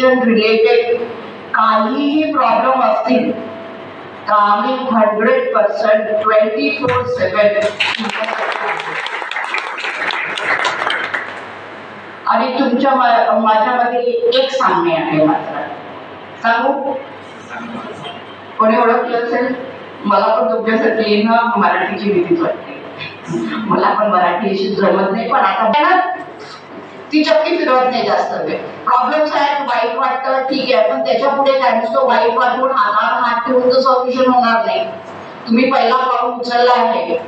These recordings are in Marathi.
एज्युकेशन रिलेटेड काहीही प्रॉब्लेम असतील तर आम्ही 100% 24/7 आणि तुमच्या माझ्यामध्ये एक सांगणे आहे मात्र. सांगू? कोणी ओळखलं असेल? मला पण तुमच्यासाठी ना मराठीची भीतीच वाटते. मला पण मराठी जमत नाही, पण आता ती चक्की फिरवत नाही जास्त वेळ. प्रॉब्लेम्स आहेत, वाईट वाटतं, ठीक आहे, पण त्याच्या पुढे काय नुसतं वाईट वाटून हातावर हात ठेवून सोल्युशन होणार नाही. तुम्ही पहिला पाऊल उचलला आहे,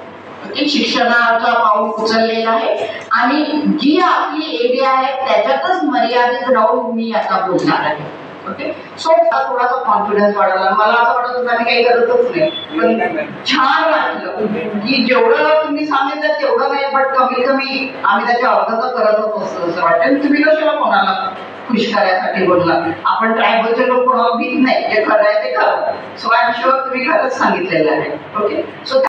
शिक्षणाचा पाऊल उचललेला आहे आणि जी आपली एरिया आहे त्याच्यातच मर्यादित राहून मी आता बोलणार आहे. ओके, सो थोडासा कॉन्फिडन्स वाढवला. मला असं वाटत होतं मी काही करतच नाही, पण छान वाटलं की जेवढं तुम्ही सांगितलं तेवढं नाही, पण कमीत कमी आम्ही त्याच्या अर्थ तर करत होतो असं वाटतं. तुम्ही कशाला कोणाला खुश करायसाठी बोलला? आपण ट्रायबलचे लोक कोणाला भीत नाही, जे खरं आहे ते खरं. सो आय एम शुअर तुम्ही खरंच सांगितलेलं आहे. Okay, so